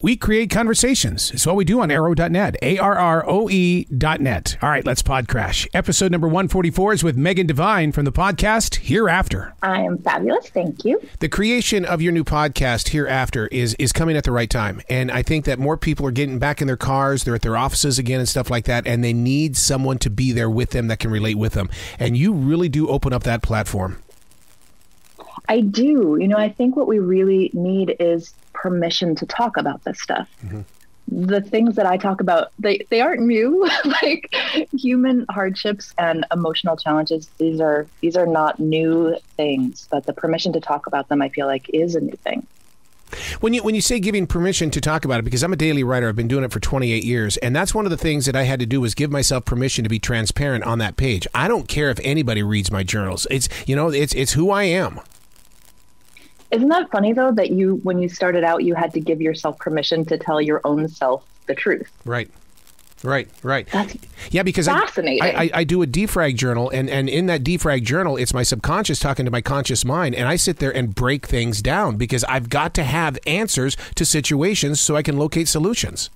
We create conversations. It's what we do on arrow.net, ARROE.net. All right, let's pod crash. Episode number 144 is with Megan Devine from the podcast Hereafter. I am fabulous. Thank you. The creation of your new podcast Hereafter is coming at the right time. And I think that more people are getting back in their cars. They're at their offices again and stuff like that. And they need someone to be there with them that can relate with them. And you really do open up that platform. I do. You know, I think what we really need is permission to talk about this stuff. Mm-hmm. The things that I talk about, they aren't new. Like human hardships and emotional challenges, these are not new things, but the permission to talk about them, I feel like, is a new thing. When you say giving permission to talk about it, because I'm a daily writer, I've been doing it for 28 years, and that's one of the things that I had to do was give myself permission to be transparent on that page. I don't care if anybody reads my journals. It's who I am. Isn't that funny, though, that when you started out, you had to give yourself permission to tell your own self the truth? Right. That's because fascinating. I do a defrag journal, and in that defrag journal, it's my subconscious talking to my conscious mind, and I sit there and break things down because I've got to have answers to situations so I can locate solutions.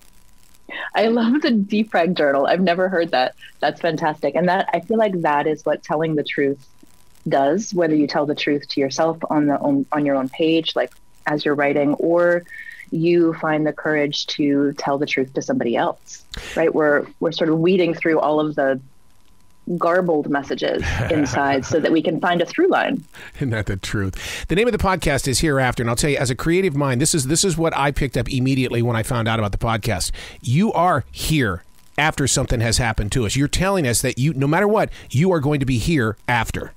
I love the defrag journal. I've never heard that. That's fantastic. And that I feel like that is what telling the truth does, whether you tell the truth to yourself on your own page, like as you're writing, or you find the courage to tell the truth to somebody else, right? We're sort of weeding through all of the garbled messages inside so that we can find a through line. Isn't that the truth? The name of the podcast is Hereafter, and I'll tell you, as a creative mind, this is what I picked up immediately when I found out about the podcast. You are here after something has happened to us. You're telling us that no matter what, you are going to be here after.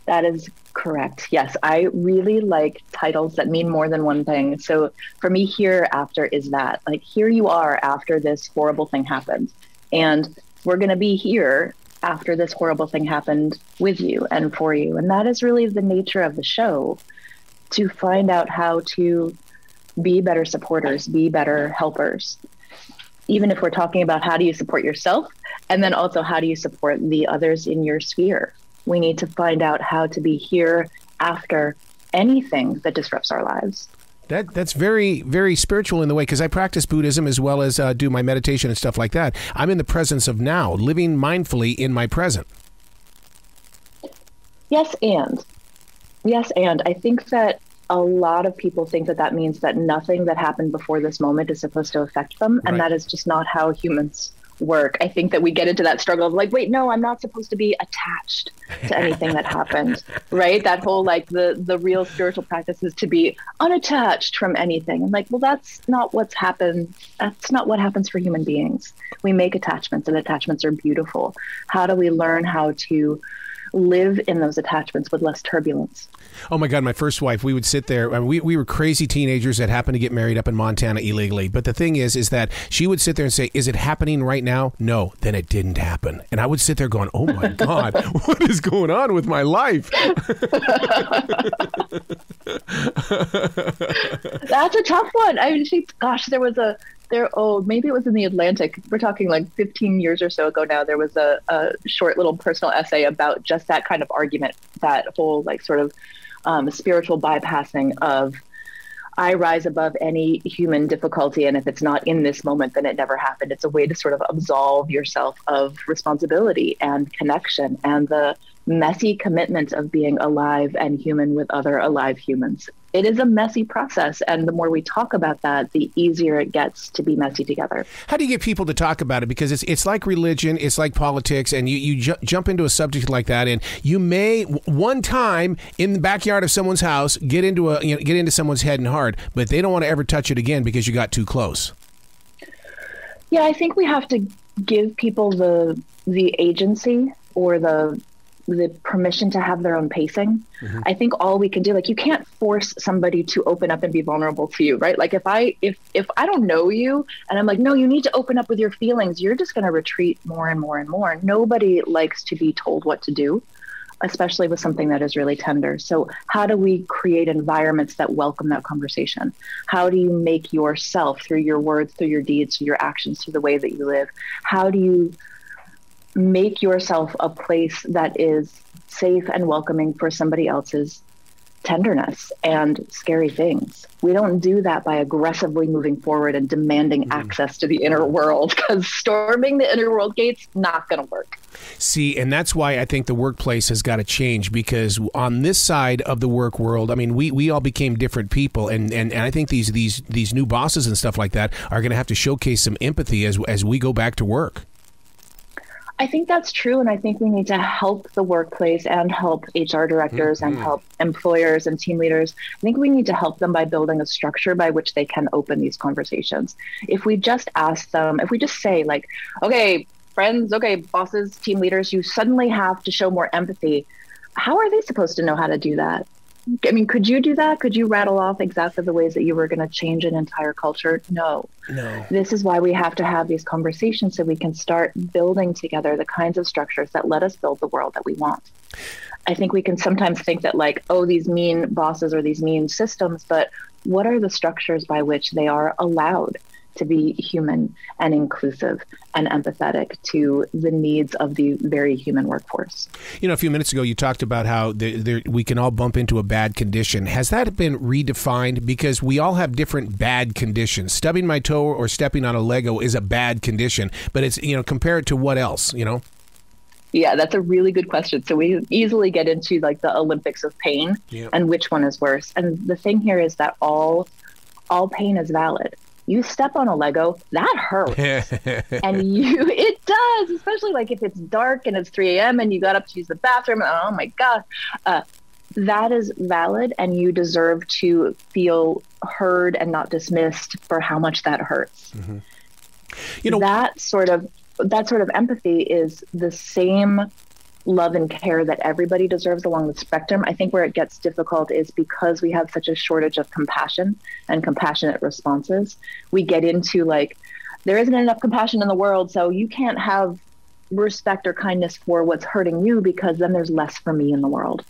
That is correct. Yes, I really like titles that mean more than one thing. So for me, Hereafter is that. Like, here you are after this horrible thing happened. And we're going to be here after this horrible thing happened with you and for you. And that is really the nature of the show, to find out how to be better supporters, be better helpers. Even if we're talking about how do you support yourself, and then also how do you support the others in your sphere. We need to find out how to be here after anything that disrupts our lives. That's very, very spiritual in the way, because I practice Buddhism as well as do my meditation and stuff like that. I'm in the presence of now, living mindfully in my present. Yes, and I think that a lot of people think that means that nothing that happened before this moment is supposed to affect them. And That is just not how humans work. I think that we get into that struggle of like, wait, no, I'm not supposed to be attached to anything that happened, right? That whole, like, the real spiritual practice is to be unattached from anything. And like, well, that's not what's happened. That's not what happens for human beings. We make attachments, and attachments are beautiful. How do we learn how to live in those attachments with less turbulence? Oh my God, my first wife, we would sit there. I mean, we were crazy teenagers that happened to get married up in Montana illegally. But the thing is that she would sit there and say, is it happening right now? No, then it didn't happen. And I would sit there going, oh my God, what is going on with my life? That's a tough one. I mean, maybe it was in the Atlantic. We're talking like 15 years or so ago now. There was a short little personal essay about just that kind of argument, that whole like sort of spiritual bypassing of I rise above any human difficulty, and if it's not in this moment, then it never happened. It's a way to sort of absolve yourself of responsibility and connection and the messy commitment of being alive and human with other alive humans. It is a messy process, and the more we talk about that, the easier it gets to be messy together. How do you get people to talk about it? Because it's like religion, it's like politics, and you jump into a subject like that, and you may one time in the backyard of someone's house get into someone's head and heart, but they don't want to ever touch it again because you got too close. Yeah, I think we have to give people the agency or the permission to have their own pacing. Mm-hmm. I think all we can do, like, you can't force somebody to open up and be vulnerable to you, right? Like if I don't know you and I'm like, no, you need to open up with your feelings, you're just going to retreat more and more and more. Nobody likes to be told what to do, especially with something that is really tender. So how do we create environments that welcome that conversation? How do you make yourself, through your words, through your deeds, through your actions, through the way that you live, how do you make yourself a place that is safe and welcoming for somebody else's tenderness and scary things. We don't do that by aggressively moving forward and demanding access to the inner world, because storming the inner world gates, not going to work. See, and that's why I think the workplace has got to change, because on this side of the work world, I mean, we all became different people, and I think these new bosses and stuff like that are going to have to showcase some empathy as we go back to work. I think that's true. And I think we need to help the workplace and help HR directors and help employers and team leaders. I think we need to help them by building a structure by which they can open these conversations. If we just ask them, if we just say like, okay, friends, okay, bosses, team leaders, you suddenly have to show more empathy. How are they supposed to know how to do that? I mean, could you do that? Could you rattle off exactly the ways that you were going to change an entire culture? No. This is why we have to have these conversations, so we can start building together the kinds of structures that let us build the world that we want. I think we can sometimes think that like, oh, these mean bosses or these mean systems, but what are the structures by which they are allowed to be human and inclusive and empathetic to the needs of the very human workforce? You know, a few minutes ago, you talked about how we can all bump into a bad condition. Has that been redefined? Because we all have different bad conditions. Stubbing my toe or stepping on a Lego is a bad condition, but it's, you know, compare it to what else, you know? Yeah, that's a really good question. So we easily get into like the Olympics of pain and which one is worse. And the thing here is that all pain is valid. You step on a Lego, that hurts. And it does, especially like if it's dark and it's 3 a.m. and you got up to use the bathroom. Oh my God. That is valid, and you deserve to feel heard and not dismissed for how much that hurts. You know, that sort of empathy is the same love and care that everybody deserves along the spectrum. I think where it gets difficult is because we have such a shortage of compassion and compassionate responses. We get into like, there isn't enough compassion in the world, so you can't have respect or kindness for what's hurting you, because then there's less for me in the world.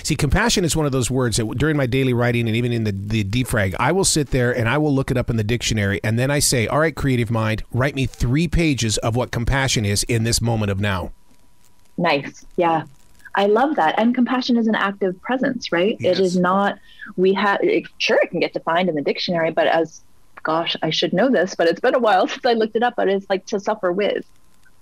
See, compassion is one of those words that during my daily writing and even in the defrag, I will sit there and I will look it up in the dictionary, and then I say, all right, creative mind, write me 3 pages of what compassion is in this moment of now. Nice. Yeah. I love that. And compassion is an active presence, right? Yes. It is not, sure, it can get defined in the dictionary, but gosh, I should know this, but it's been a while since I looked it up, but it's like to suffer with,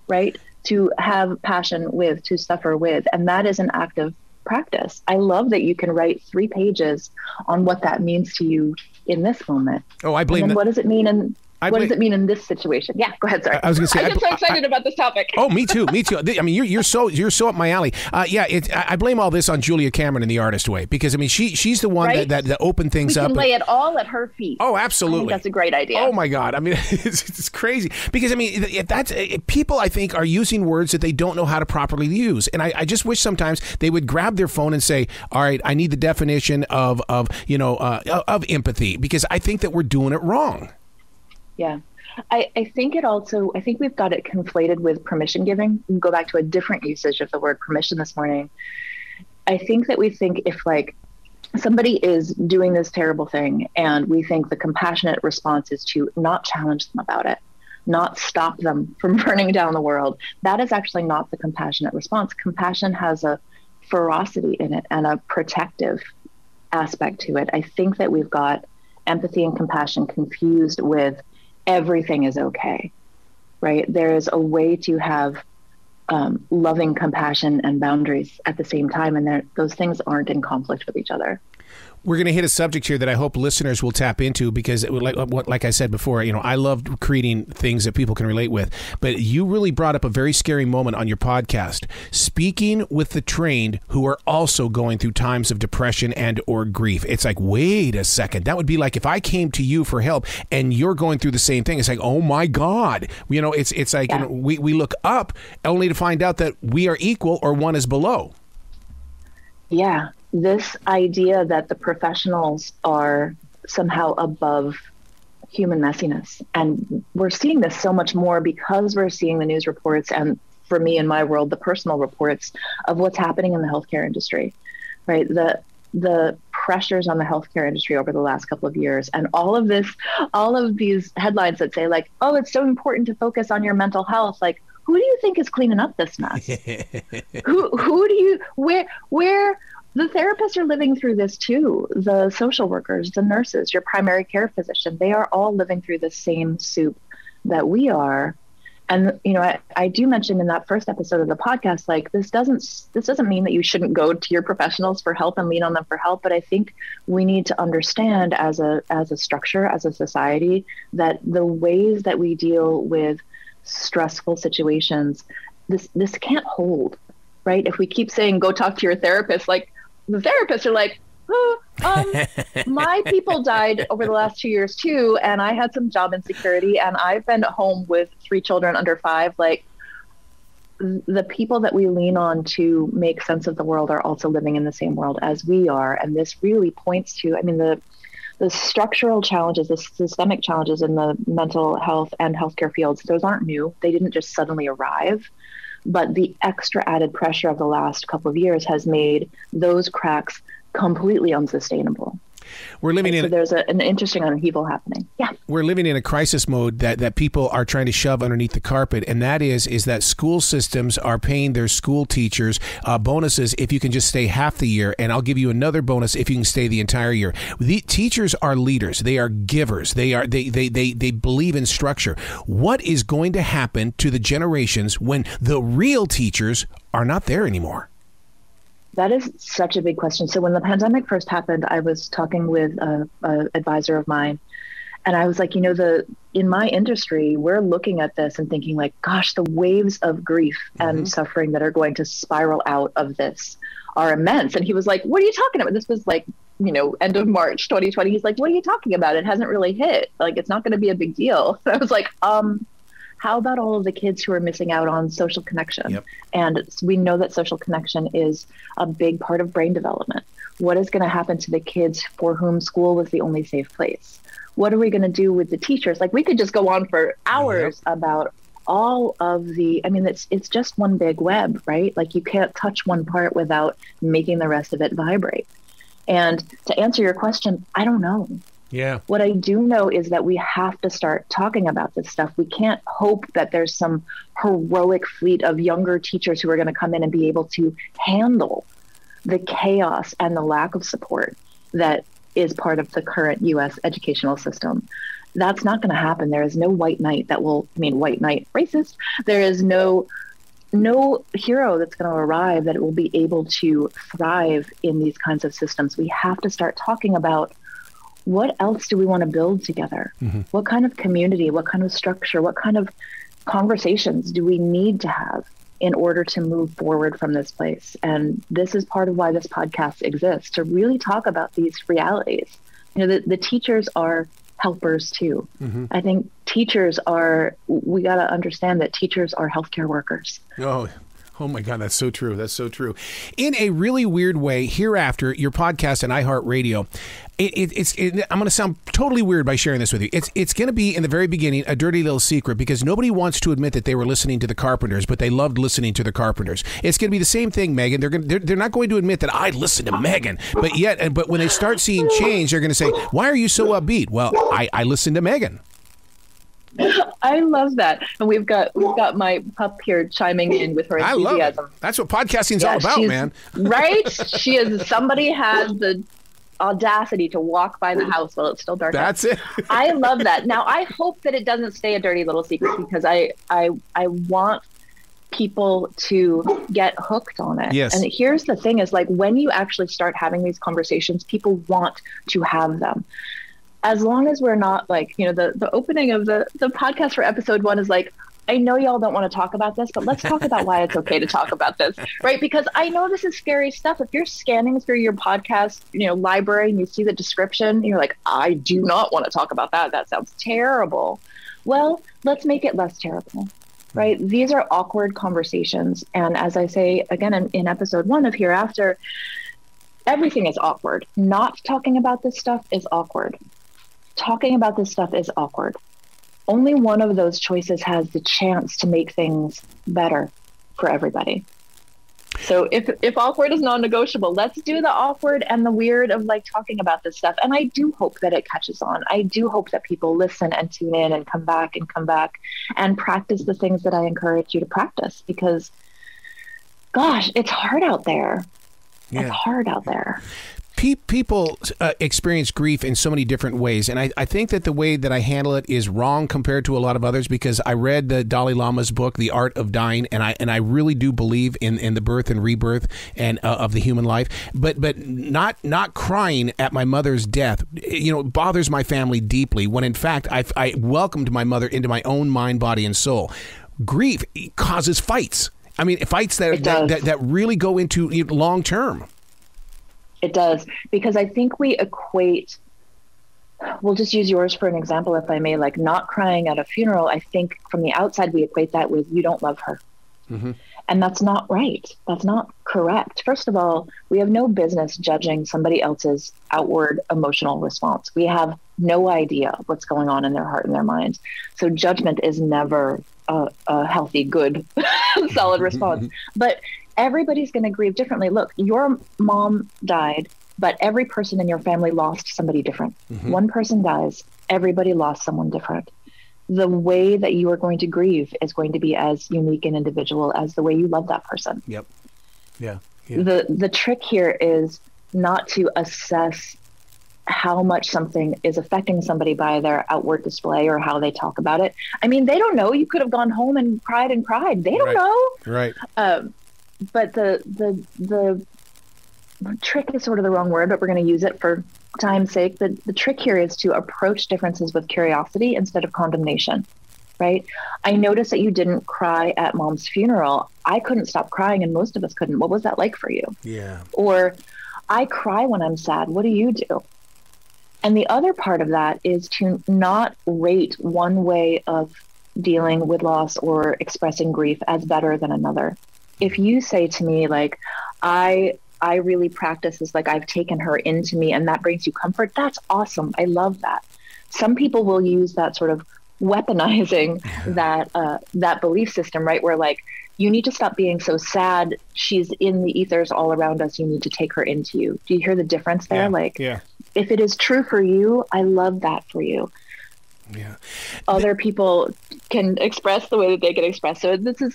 right? To have passion with, to suffer with. And that is an active practice. I love that you can write 3 pages on what that means to you in this moment. Oh, I blame that. What does it mean what does it mean in this situation? Yeah, go ahead. Sorry. I was going to say, I get so excited about this topic. Oh, me too. I mean, you're so up my alley. I blame all this on Julia Cameron in The Artist Way, because I mean, she's the one right? that opened things up. We can lay it all at her feet. Oh, absolutely. I think that's a great idea. Oh my God. I mean, it's crazy, because I mean, people I think are using words that they don't know how to properly use, and I just wish sometimes they would grab their phone and say, all right, I need the definition of empathy, because I think that we're doing it wrong. Yeah. I think we've got it conflated with permission giving. We can go back to a different usage of the word permission this morning. I think that we think if like somebody is doing this terrible thing, and we think the compassionate response is to not challenge them about it, not stop them from burning down the world. That is actually not the compassionate response. Compassion has a ferocity in it and a protective aspect to it. I think that we've got empathy and compassion confused with everything is okay, right? There is a way to have loving compassion and boundaries at the same time, and those things aren't in conflict with each other. We're going to hit a subject here that I hope listeners will tap into, because like I said before, I love creating things that people can relate with. But you really brought up a very scary moment on your podcast, speaking with the trained who are also going through times of depression and or grief. It's like, wait a second. That would be like if I came to you for help and you're going through the same thing. It's like, oh my God. It's like we look up only to find out that we are equal or one is below. Yeah. This idea that the professionals are somehow above human messiness. And we're seeing this so much more because we're seeing the news reports, and for me in my world, the personal reports of what's happening in the healthcare industry, right? The pressures on the healthcare industry over the last couple of years, and all of these headlines that say like, oh, it's so important to focus on your mental health. Like, who do you think is cleaning up this mess? who do you, where The therapists are living through this too. The social workers, the nurses, your primary care physician, they are all living through the same soup that we are. And, you know, I do mention in that first episode of the podcast, like this doesn't mean that you shouldn't go to your professionals for help and lean on them for help. But I think we need to understand as a structure, as a society, that the ways that we deal with stressful situations, this can't hold, right? If we keep saying, go talk to your therapist, like the therapists are like, my people died over the last 2 years too, and I had some job insecurity, and I've been at home with 3 children under 5. Like, the people that we lean on to make sense of the world are also living in the same world as we are, and this really points to, I mean, the structural challenges, the systemic challenges in the mental health and healthcare fields. Those aren't new; they didn't just suddenly arrive. But the extra added pressure of the last couple of years has made those cracks completely unsustainable. We're living in. So there's an interesting upheaval happening. Yeah, we're living in a crisis mode that people are trying to shove underneath the carpet, and that is that school systems are paying their school teachers bonuses if you can just stay half the year, and I'll give you another bonus if you can stay the entire year. The teachers are leaders; they are givers. They believe in structure. What is going to happen to the generations when the real teachers are not there anymore? That is such a big question. So when the pandemic first happened, I was talking with an advisor of mine, and I was like, you know, in my industry, we're looking at this and thinking like, gosh, the waves of grief and suffering that are going to spiral out of this are immense. And he was like, what are you talking about? This was like, you know, end of March 2020. He's like, what are you talking about? It hasn't really hit. Like, it's not going to be a big deal. And I was like, how about all of the kids who are missing out on social connection? Yep. And we know that social connection is a big part of brain development. What is going to happen to the kids for whom school was the only safe place? What are we going to do with the teachers? Like, we could just go on for hours about all of the, I mean, it's just one big web, right? Like, you can't touch one part without making the rest of it vibrate. And to answer your question, I don't know. Yeah. What I do know is that we have to start talking about this stuff. We can't hope that there's some heroic fleet of younger teachers who are going to come in and be able to handle the chaos and the lack of support that is part of the current U.S. educational system. That's not going to happen. There is no white knight that will, I mean, white knight racist. There is no hero that's going to arrive that will be able to thrive in these kinds of systems. We have to start talking about what else do we want to build together? What kind of community, what kind of structure, what kind of conversations do we need to have in order to move forward from this place? And this is part of why this podcast exists, to really talk about these realities. You know, the teachers are helpers too. I think we got to understand that teachers are healthcare workers. Oh my God, that's so true. That's so true. In a really weird way, Hereafter, your podcast and iHeartRadio, I'm going to sound totally weird by sharing this with you. It's going to be, in the very beginning, a dirty little secret, because nobody wants to admit that they were listening to the Carpenters, but they loved listening to the Carpenters. It's going to be the same thing, Megan. They're not going to admit that I listened to Megan, but when they start seeing change, they're going to say, "Why are you so upbeat?" Well, I listened to Megan. I love that. And we've got my pup here chiming in with her enthusiasm. I love it. That's what podcasting's all about, man. Right? Somebody has the audacity to walk by the house while it's still dark. That's it. I love that. Now, I hope that it doesn't stay a dirty little secret, because I want people to get hooked on it. Yes. And here's the thing is, like, when you actually start having these conversations, people want to have them. As long as we're not like, you know, the opening of the podcast for episode 1 is like, I know y'all don't want to talk about this, but let's talk about why it's okay to talk about this, right? Because I know this is scary stuff. If you're scanning through your podcast, you know, library, and you see the description, you're like, I do not want to talk about that. That sounds terrible. Well, let's make it less terrible, right? These are awkward conversations. And as I say, again, in episode 1 of Hereafter, everything is awkward. Not talking about this stuff is awkward. Talking about this stuff is awkward. Only one of those choices has the chance to make things better for everybody. So if awkward is non-negotiable, let's do the awkward and the weird of like talking about this stuff. And I do hope that it catches on. I do hope that people listen and tune in and come back and practice the things that I encourage you to practice, because gosh, it's hard out there. It's hard out there. People experience grief in so many different ways, and I think that the way that I handle it is wrong compared to a lot of others, because I read the Dalai Lama's book, The Art of Dying, and I really do believe in the birth and rebirth and of the human life, but not crying at my mother's death, bothers my family deeply, when in fact I welcomed my mother into my own mind, body, and soul. Grief causes fights. I mean, fights that really go into long term. It does, because I think we equate, we'll just use yours for an example, if I may, like not crying at a funeral. I think from the outside, we equate that with, you don't love her. Mm-hmm. And that's not right. That's not correct. First of all, we have no business judging somebody else's outward emotional response. We have no idea what's going on in their heart and their mind. So judgment is never a healthy, good, solid response. But everybody's going to grieve differently. Look, your mom died, but every person in your family lost somebody different. Mm-hmm. One person dies, everybody lost someone different. The way that you are going to grieve is going to be as unique and individual as the way you love that person. Yep. Yeah. The trick here is not to assess how much something is affecting somebody by their outward display or how they talk about it. I mean, they don't know. You could have gone home and cried. They don't know. Right. But the trick is sort of the wrong word, but we're going to use it for time's sake. The trick here is to approach differences with curiosity instead of condemnation, right? I noticed that you didn't cry at mom's funeral. I couldn't stop crying, and most of us couldn't. What was that like for you? Yeah. Or I cry when I'm sad. What do you do? And the other part of that is to not rate one way of dealing with loss or expressing grief as better than another. If you say to me, like, I really practice this, like I've taken her into me and that brings you comfort, that's awesome. I love that. Some people will use that sort of weaponizing that belief system, right? Where like, you need to stop being so sad. She's in the ethers all around us. You need to take her into you. Do you hear the difference there? If it is true for you, I love that for you. Yeah. Other people can express the way that they can express. So this is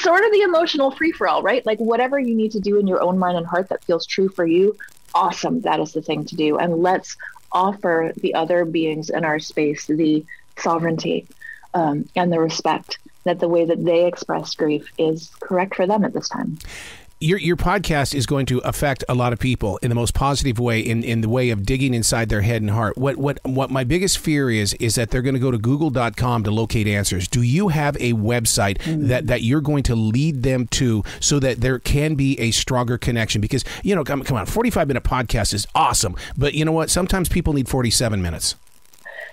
sort of the emotional free-for-all, right? Like whatever you need to do in your own mind and heart that feels true for you, awesome. That is the thing to do. And let's offer the other beings in our space the sovereignty and the respect that the way that they express grief is correct for them at this time. Your podcast is going to affect a lot of people in the most positive way, in the way of digging inside their head and heart. What my biggest fear is that they're going to go to google.com to locate answers. Do you have a website that you're going to lead them to so that there can be a stronger connection? Because, come on, 45-minute podcast is awesome. But you know what? Sometimes people need 47 minutes.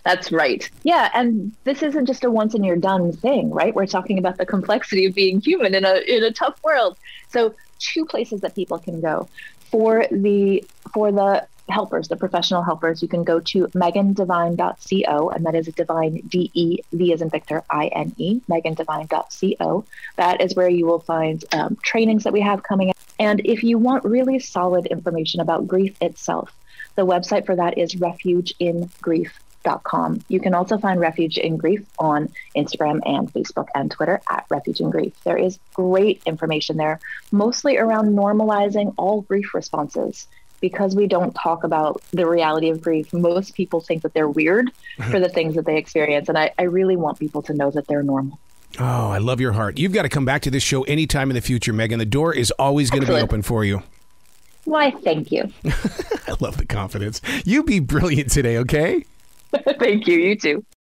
That's right. Yeah. And this isn't just a once and you're done thing, right? We're talking about the complexity of being human in a tough world. So 2 places that people can go for the helpers, the professional helpers. You can go to megandevine.co, and that is Divine, D-E-V as in Victor, I-N-E, megandevine.co. That is where you will find trainings that we have coming up. And if you want really solid information about grief itself, the website for that is refugeingrief.com. You can also find Refuge in Grief on Instagram and Facebook and Twitter at Refuge in Grief. There is great information there, mostly around normalizing all grief responses. Because we don't talk about the reality of grief, most people think that they're weird for the things that they experience. And I really want people to know that they're normal. Oh, I love your heart. You've got to come back to this show anytime in the future, Megan. The door is always going to be open for you. Why, thank you. I love the confidence. You be brilliant today, okay? Thank you. You too.